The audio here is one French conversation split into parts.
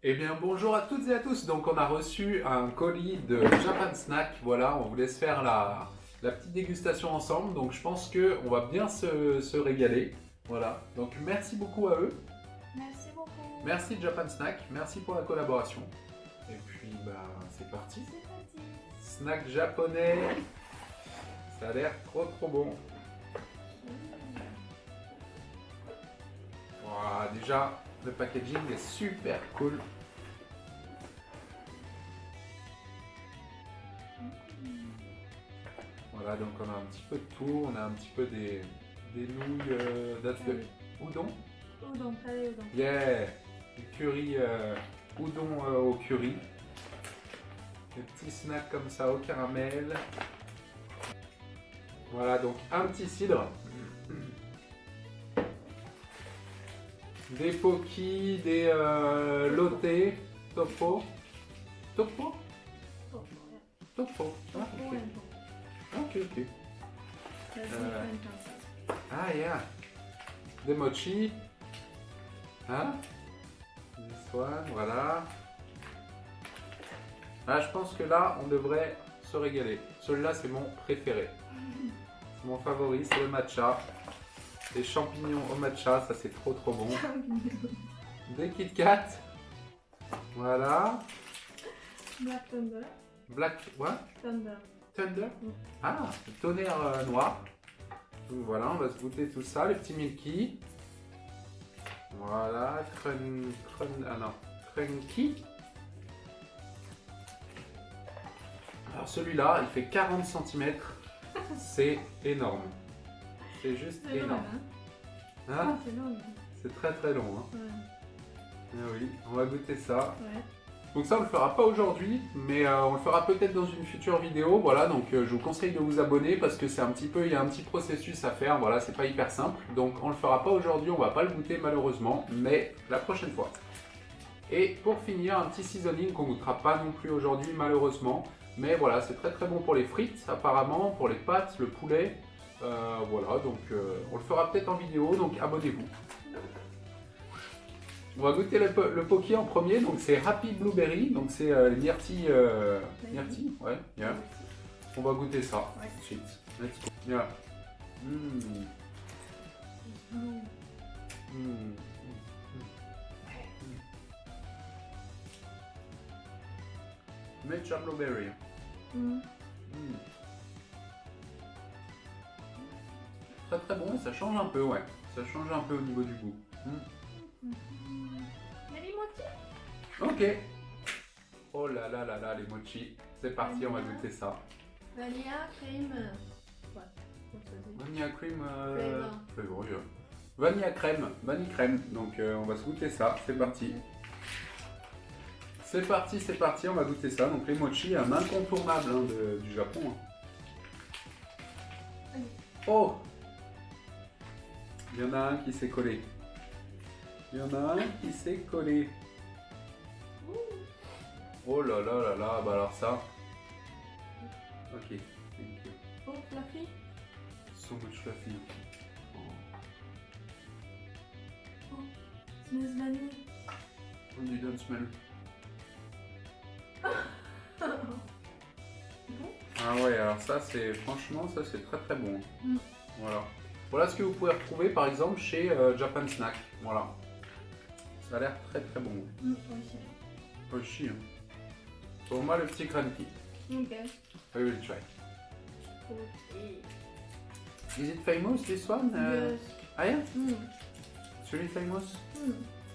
Eh bien bonjour à toutes et à tous, donc on a reçu un colis de Japan Snack, voilà, on vous laisse faire la petite dégustation ensemble, donc je pense qu'on va bien se régaler, voilà, donc merci beaucoup à eux, Merci beaucoup. merci Japan Snack, merci pour la collaboration, et puis c'est parti, C'est parti. snack japonais, ça a l'air trop bon, voilà, déjà le packaging est super cool. Voilà, donc on a un petit peu de tout, on a un petit peu des nouilles udon. Udon, curry udon. Yeah, du curry udon au curry. Des petits snacks comme ça au caramel. Voilà, donc un petit cidre. Des pokis, des lotés, topo. Topo? Topo. Ah, ok. Ok. Ah, yeah. Des mochi. Hein? This one, voilà. Ah, je pense que là, on devrait se régaler. Celui-là, c'est mon préféré. C'est mon favori, c'est le matcha. Les champignons au matcha, ça c'est trop bon. Des Kit Kat. Voilà. Black Thunder. Black, what? Thunder. Thunder. Ah, le tonnerre noir. Donc voilà, on va se goûter tout ça, les petits Milky. Voilà, Crunchy. Alors celui-là, il fait 40 cm. C'est énorme. C'est juste C'est long, énorme. hein? Hein? Ah, c'est long. C'est très long. Hein. Ouais. Ah oui, on va goûter ça. Ouais. Donc ça on le fera pas aujourd'hui, mais on le fera peut-être dans une future vidéo. Voilà, donc je vous conseille de vous abonner parce que c'est un petit peu, il y a un petit processus à faire. Voilà, c'est pas hyper simple. Donc on le fera pas aujourd'hui, on va pas le goûter malheureusement, mais la prochaine fois. Et pour finir, un petit seasoning qu'on goûtera pas non plus aujourd'hui malheureusement, mais voilà, c'est très bon pour les frites apparemment, pour les pâtes, le poulet. Voilà, donc on le fera peut-être en vidéo, donc abonnez-vous. On va goûter le poki en premier, donc c'est Happy Blueberry, donc c'est les myrtilles. Myrtilles, ouais, yeah. On va goûter ça Ouais. tout de suite. Let's go. Yeah. Matcha Blueberry. Très bon, ça change un peu, ouais. Ça change un peu au niveau du goût. Maybe mochi? Ok. Oh là, les mochi. C'est parti, on va goûter ça. Vanilla, cream. What? What's it? Vanilla cream. Flavor. Yeah. Vanilla crème, vanille crème. Donc on va se goûter ça. C'est parti. C'est parti, on va goûter ça. Donc les mochi, un incontournable du Japon. Hein. Oh! Il y en a un qui s'est collé. Oh là là, bah alors ça. Ok, thank you. Oh, fluffy. So much fluffy. Oh, smells vanilla. Oh, you don't smell. Ah ouais, alors ça c'est, franchement, ça c'est très bon. Voilà. Voilà ce que vous pouvez retrouver par exemple chez Japan Snack. Voilà. Ça a l'air très bon. Oishi. Hein. Pour moi le petit crunchy. Ok. I will try. Okay. Is it famous this one? Yes. Ah yeah? It's really famous?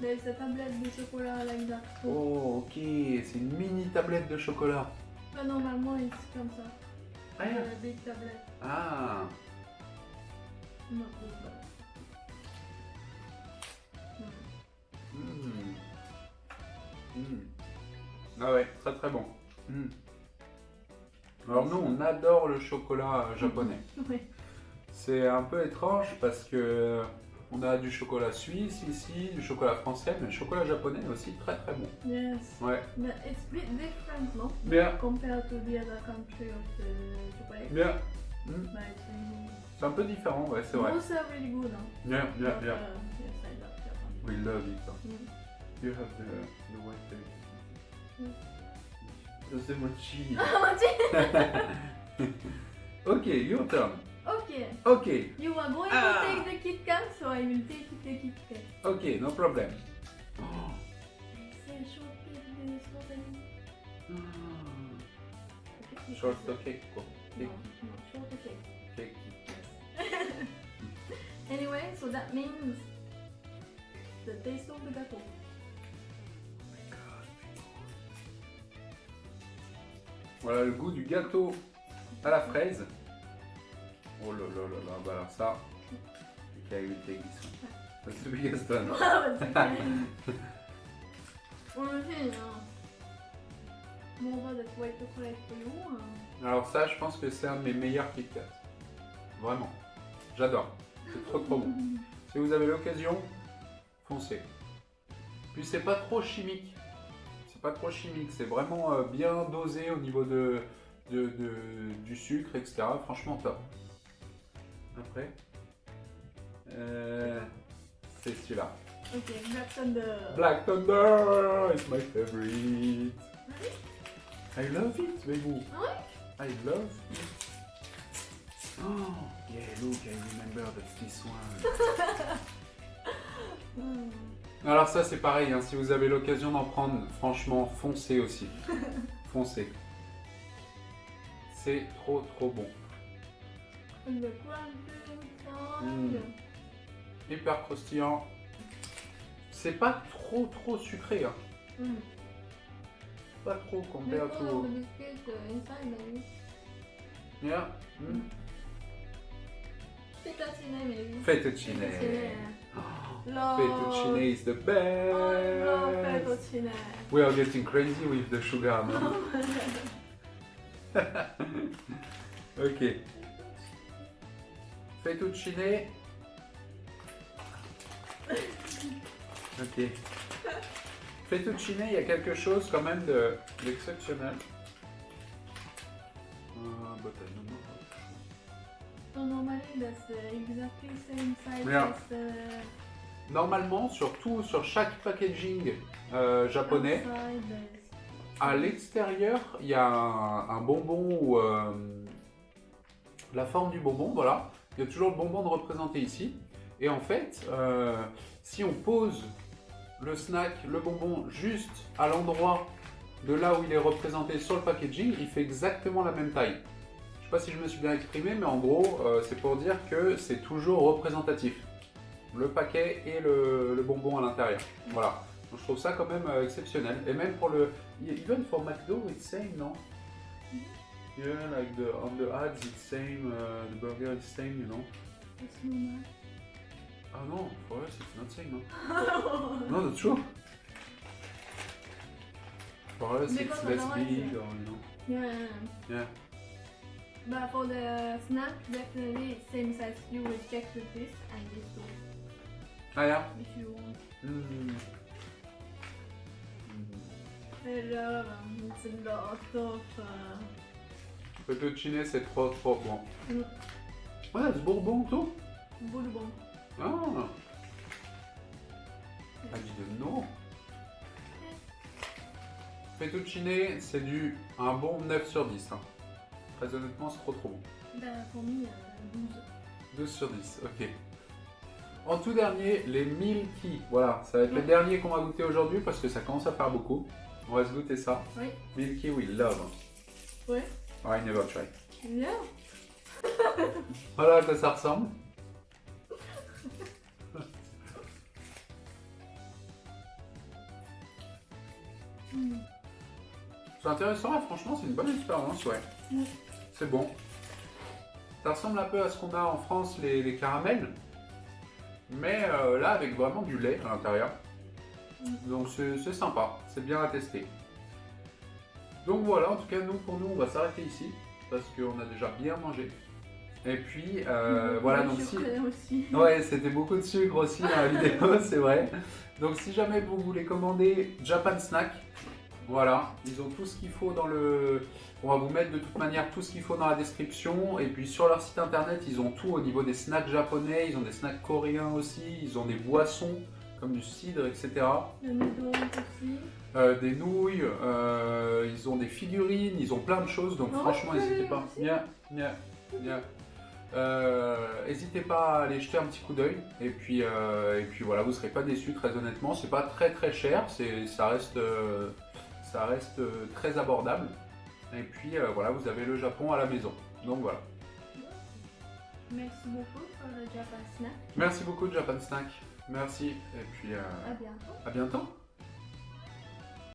There's a tablette de chocolat like that. Oh ok, c'est une mini tablette de chocolat. Normalement, c'est comme ça. Ah yeah? Big tablette. Ah. Non, Ah ouais, très bon. Alors nous, on adore le chocolat japonais. Oui. C'est un peu étrange parce que on a du chocolat suisse ici, du chocolat français, mais le chocolat japonais est aussi très bon. Yes. Ouais. But it's a bit different, no? Bien. Compared to the other country of the chocolate. Bien. But it's really good. C'est un peu différent, ouais, c'est vrai. Both are really good, huh? Bien. But, yes, I love Japan. We love it. You have the white the mochi. Mochi. Okay, your turn. Okay. Okay, You are going Ah. to take the Kit Kat, so I will take the Kit Kat. okay, no problem. C'est un shortcake de strawberry. Shortcake quoi. No, no, shortcake. Cake. Anyway, so that means the taste of the gâteau. Voilà le goût du gâteau à la fraise. Oh là là là là, bah alors ça. Okay, I will take this one. That's the biggest one. Honestly, more about the white chocolate for you. Alors ça, je pense que c'est un de mes meilleurs Kit Kat. Vraiment. J'adore. C'est trop trop bon. Si vous avez l'occasion, foncez. Puis c'est pas trop chimique. C'est pas trop chimique. C'est vraiment bien dosé au niveau du sucre, etc. Franchement top. Après, c'est celui-là. Ok, Black Thunder. Black Thunder, it's my favorite. I love it, baby. Ah ouais? I love it. Oh, yeah, look, I remember that this one. Alors ça c'est pareil, hein, si vous avez l'occasion d'en prendre, franchement, foncez aussi. Foncez. C'est trop trop bon. Le crunchy Mm. Hyper croustillant. C'est pas trop trop sucré, hein. Pas trop comparé à Before tout. the biscuit inside, maybe. Yeah. Mm. Fettuccine, maybe. Fettuccine. Love. Fettuccine is the I love best. fettuccine. We are getting crazy with the sugar now. Ok. Fettuccine. Ok. Fettuccine, il y a quelque chose quand même d'exceptionnel. But I don't know. So normally that's exactly same size Yeah. as the Normalement, sur chaque packaging japonais, outside à l'extérieur, il y a un bonbon ou la forme du bonbon, voilà. Il y a toujours le bonbon de représenté ici. Et en fait, si on pose le snack, le bonbon, juste à l'endroit de là où il est représenté sur le packaging, il fait exactement la même taille. Je sais pas si je me suis bien exprimé, mais en gros, c'est pour dire que c'est toujours représentatif. Le paquet et le bonbon à l'intérieur. Voilà. Donc, je trouve ça quand même exceptionnel. Et même pour le... Even for McDo, it's same, non? Yeah, like on the ads, it's same, the burger is same, you know? it's normal. Ah non, for us, it's not same, no? No, that's true. For us, Because it's less otherwise, big, or, you know? Yeah. Yeah. But for the snack, definitely it's same size. You will check with this and this too, Ah, yeah? if you want. Mm. I love it's a lot of. Fettuccine, c'est trop trop bon. Mm. Ouais, c'est bourbon, tout? Bourbon. Ah! I didn't know. Fettuccine, c'est un bon 9 sur 10. Hein. Très honnêtement, c'est trop trop bon. Ben, pour moi, 12. 12 sur 10, ok. En tout dernier, les Milky. Voilà, ça va être le dernier qu'on va goûter aujourd'hui parce que ça commence à faire beaucoup. On va se goûter ça. Oui. Milky, we love. Ouais. I never try. Yeah. Voilà à quoi ça ressemble. C'est intéressant, et franchement, c'est une bonne expérience, ouais. Mm. C'est bon. Ça ressemble un peu à ce qu'on a en France, les caramels. Mais là, avec vraiment du lait à l'intérieur. Donc c'est sympa, c'est bien à tester. Donc voilà, en tout cas, pour nous, on va s'arrêter ici. Parce qu'on a déjà bien mangé. Et puis, voilà, donc si... Aussi. Ouais, c'était beaucoup de sucre aussi dans la vidéo, c'est vrai. Donc si jamais vous voulez commander Japan Snack, voilà, ils ont tout ce qu'il faut dans le... On va vous mettre de toute manière tout ce qu'il faut dans la description. Et puis sur leur site internet, ils ont tout au niveau des snacks japonais, ils ont des snacks coréens aussi, ils ont des boissons comme du cidre, etc. Le noodle aussi. Des nouilles, ils ont des figurines, ils ont plein de choses, donc Oh, franchement, je peux n'hésitez aller pas. aussi. Nia. N'hésitez pas à aller jeter un petit coup d'œil, et puis voilà, vous ne serez pas déçus, très honnêtement. C'est pas très très cher, ça reste très abordable. Et puis voilà, vous avez le Japon à la maison. Donc voilà. Merci beaucoup pour le Japan Snack. Merci beaucoup Japan Snack. Merci, et puis À bientôt. à bientôt.